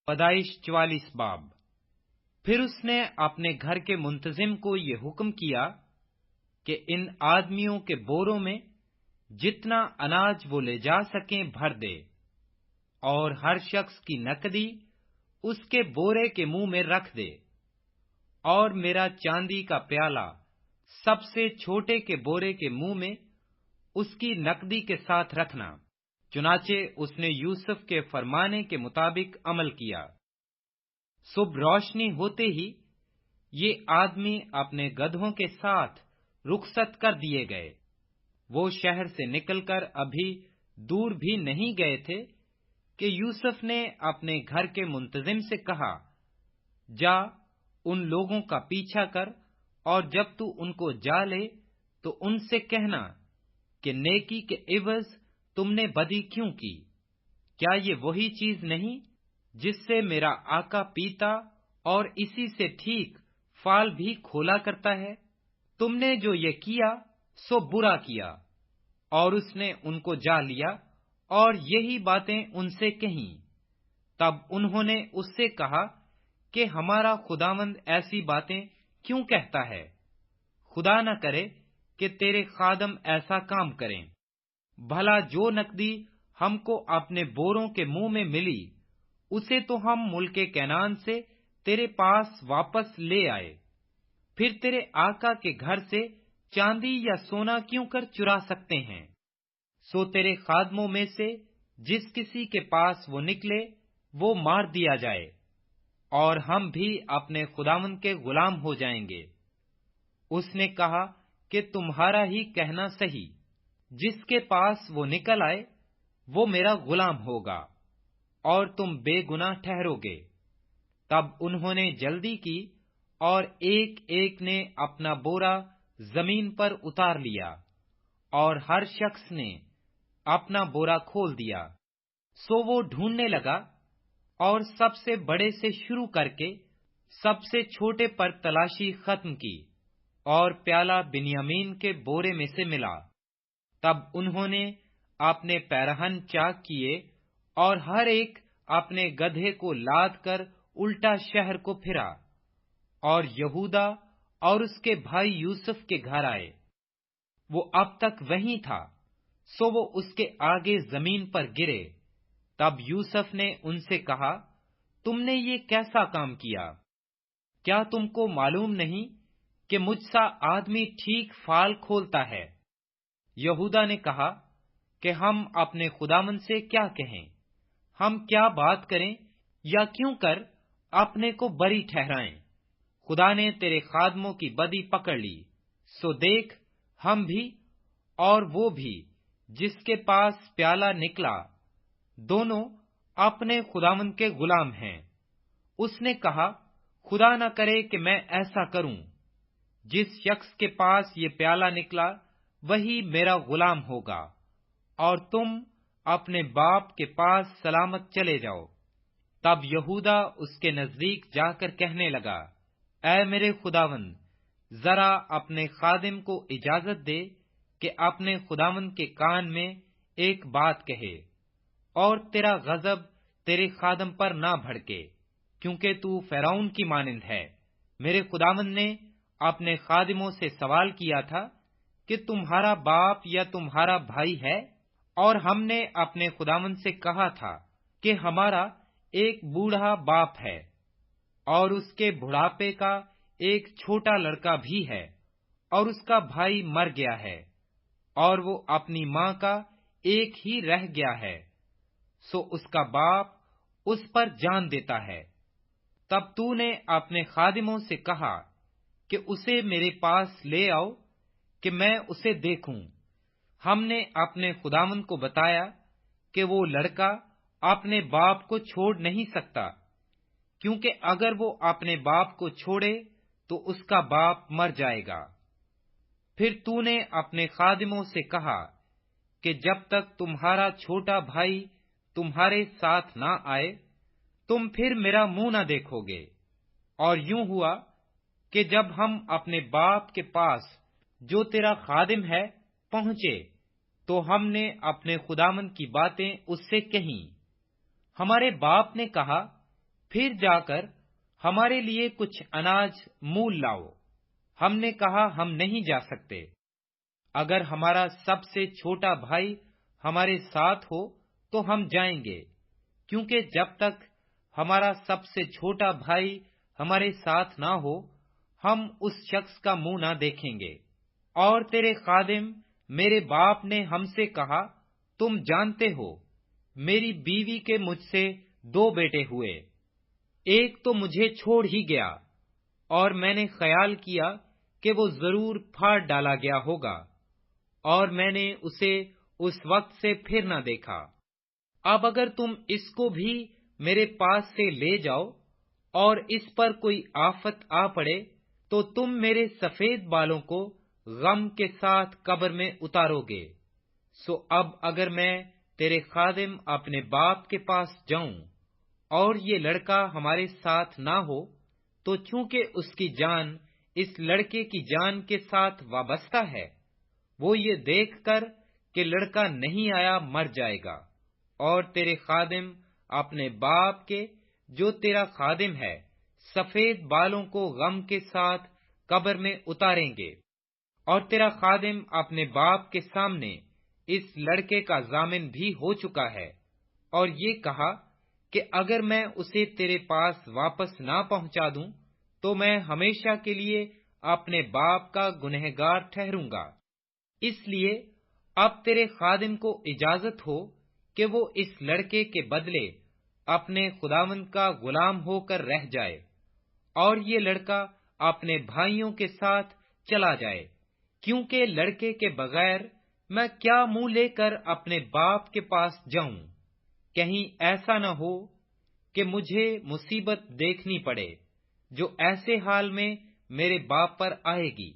پیدائش 44 باب۔ پھر اس نے اپنے گھر کے منتظم کو یہ حکم کیا کہ ان آدمیوں کے بوروں میں جتنا اناج وہ لے جا سکیں بھر دے، اور ہر شخص کی نقدی اس کے بورے کے منہ میں رکھ دے، اور میرا چاندی کا پیالہ سب سے چھوٹے کے بورے کے منہ میں اس کی نقدی کے ساتھ رکھنا۔ چنانچہ اس نے یوسف کے فرمانے کے مطابق عمل کیا۔ صبح روشنی ہوتے ہی یہ آدمی اپنے گدھوں کے ساتھ رخصت کر دیے گئے۔ وہ شہر سے نکل کر ابھی دور بھی نہیں گئے تھے کہ یوسف نے اپنے گھر کے منتظم سے کہا، جا ان لوگوں کا پیچھا کر، اور جب تو ان کو جا لے تو ان سے کہنا کہ نیکی کے عوض تم نے بدی کیوں کی؟ کیا یہ وہی چیز نہیں جس سے میرا آقا پیتا اور اسی سے ٹھیک فال بھی کھولا کرتا ہے؟ تم نے جو یہ کیا سو برا کیا۔ اور اس نے ان کو جا لیا اور یہی باتیں ان سے کہیں۔ تب انہوں نے اس سے کہا کہ ہمارا خداوند ایسی باتیں کیوں کہتا ہے؟ خدا نہ کرے کہ تیرے خادم ایسا کام کریں۔ بھلا جو نقدی ہم کو اپنے بوروں کے منہ میں ملی، اسے تو ہم ملک کنعان سے تیرے پاس واپس لے آئے، پھر تیرے آقا کے گھر سے چاندی یا سونا کیوں کر چرا سکتے ہیں؟ سو تیرے خادموں میں سے جس کسی کے پاس وہ نکلے وہ مار دیا جائے، اور ہم بھی اپنے خداوند کے غلام ہو جائیں گے۔ اس نے کہا کہ تمہارا ہی کہنا صحیح، جس کے پاس وہ نکل آئے وہ میرا غلام ہوگا، اور تم بے گناہ ٹھہرو گے۔ تب انہوں نے جلدی کی اور ایک ایک نے اپنا بورا زمین پر اتار لیا، اور ہر شخص نے اپنا بورا کھول دیا۔ سو وہ ڈھونڈنے لگا، اور سب سے بڑے سے شروع کر کے سب سے چھوٹے پر تلاشی ختم کی، اور پیالہ بنیامین کے بورے میں سے ملا۔ تب انہوں نے اپنے پیرہن چاک کیے، اور ہر ایک اپنے گدھے کو لاد کر الٹا شہر کو پھرا، اور یہودا اور اس کے بھائی یوسف کے گھر آئے۔ وہ اب تک وہیں تھا، سو وہ اس کے آگے زمین پر گرے۔ تب یوسف نے ان سے کہا، تم نے یہ کیسا کام کیا؟ کیا تم کو معلوم نہیں کہ مجھ سا آدمی ٹھیک فال کھولتا ہے؟ یہودا نے کہا کہ ہم اپنے خداوند سے کیا کہیں؟ ہم کیا بات کریں یا کیوں کر اپنے کو بری ٹھہرائیں؟ خدا نے تیرے خادموں کی بدی پکڑ لی، سو دیکھ ہم بھی اور وہ بھی جس کے پاس پیالہ نکلا دونوں اپنے خداوند کے غلام ہیں۔ اس نے کہا، خدا نہ کرے کہ میں ایسا کروں۔ جس شخص کے پاس یہ پیالہ نکلا وہی میرا غلام ہوگا، اور تم اپنے باپ کے پاس سلامت چلے جاؤ۔ تب یہودا اس کے نزدیک جا کر کہنے لگا، اے میرے خداوند، ذرا اپنے خادم کو اجازت دے کہ اپنے خداوند کے کان میں ایک بات کہے، اور تیرا غضب تیرے خادم پر نہ بھڑکے، کیونکہ تو فرعون کی مانند ہے۔ میرے خداوند نے اپنے خادموں سے سوال کیا تھا کہ تمہارا باپ یا تمہارا بھائی ہے؟ اور ہم نے اپنے خداوند سے کہا تھا کہ ہمارا ایک بوڑھا باپ ہے، اور اس کے بڑھاپے کا ایک چھوٹا لڑکا بھی ہے، اور اس کا بھائی مر گیا ہے، اور وہ اپنی ماں کا ایک ہی رہ گیا ہے، سو اس کا باپ اس پر جان دیتا ہے۔ تب تو نے اپنے خادموں سے کہا کہ اسے میرے پاس لے آؤ کہ میں اسے دیکھوں۔ ہم نے اپنے خداوند کو بتایا کہ وہ لڑکا اپنے باپ کو چھوڑ نہیں سکتا، کیونکہ اگر وہ اپنے باپ کو چھوڑے تو اس کا باپ مر جائے گا۔ پھر تو نے اپنے خادموں سے کہا کہ جب تک تمہارا چھوٹا بھائی تمہارے ساتھ نہ آئے تم پھر میرا منہ نہ دیکھو گے۔ اور یوں ہوا کہ جب ہم اپنے باپ کے پاس جو تیرا خادم ہے پہنچے تو ہم نے اپنے خداوند کی باتیں اس سے کہیں۔ ہمارے باپ نے کہا پھر جا کر ہمارے لیے کچھ اناج مول لاؤ۔ ہم نے کہا ہم نہیں جا سکتے۔ اگر ہمارا سب سے چھوٹا بھائی ہمارے ساتھ ہو تو ہم جائیں گے، کیونکہ جب تک ہمارا سب سے چھوٹا بھائی ہمارے ساتھ نہ ہو ہم اس شخص کا منہ نہ دیکھیں گے۔ اور تیرے خادم میرے باپ نے ہم سے کہا، تم جانتے ہو میری بیوی کے مجھ سے 2 بیٹے ہوئے، ایک تو مجھے چھوڑ ہی گیا، اور میں نے خیال کیا کہ وہ ضرور پھاڑ ڈالا گیا ہوگا، اور میں نے اسے اس وقت سے پھر نہ دیکھا۔ اب اگر تم اس کو بھی میرے پاس سے لے جاؤ اور اس پر کوئی آفت آ پڑے تو تم میرے سفید بالوں کو غم کے ساتھ قبر میں اتارو گے۔ سو اب اگر میں تیرے خادم اپنے باپ کے پاس جاؤں اور یہ لڑکا ہمارے ساتھ نہ ہو تو چونکہ اس کی جان اس لڑکے کی جان کے ساتھ وابستہ ہے، وہ یہ دیکھ کر کہ لڑکا نہیں آیا مر جائے گا، اور تیرے خادم اپنے باپ کے جو تیرا خادم ہے سفید بالوں کو غم کے ساتھ قبر میں اتاریں گے۔ اور تیرا خادم اپنے باپ کے سامنے اس لڑکے کا ضامن بھی ہو چکا ہے، اور یہ کہا کہ اگر میں اسے تیرے پاس واپس نہ پہنچا دوں تو میں ہمیشہ کے لیے اپنے باپ کا گنہگار ٹھہروں گا۔ اس لیے اب تیرے خادم کو اجازت ہو کہ وہ اس لڑکے کے بدلے اپنے خداوند کا غلام ہو کر رہ جائے، اور یہ لڑکا اپنے بھائیوں کے ساتھ چلا جائے، کیونکہ لڑکے کے بغیر میں کیا منہ لے کر اپنے باپ کے پاس جاؤں؟ کہیں ایسا نہ ہو کہ مجھے مصیبت دیکھنی پڑے جو ایسے حال میں میرے باپ پر آئے گی۔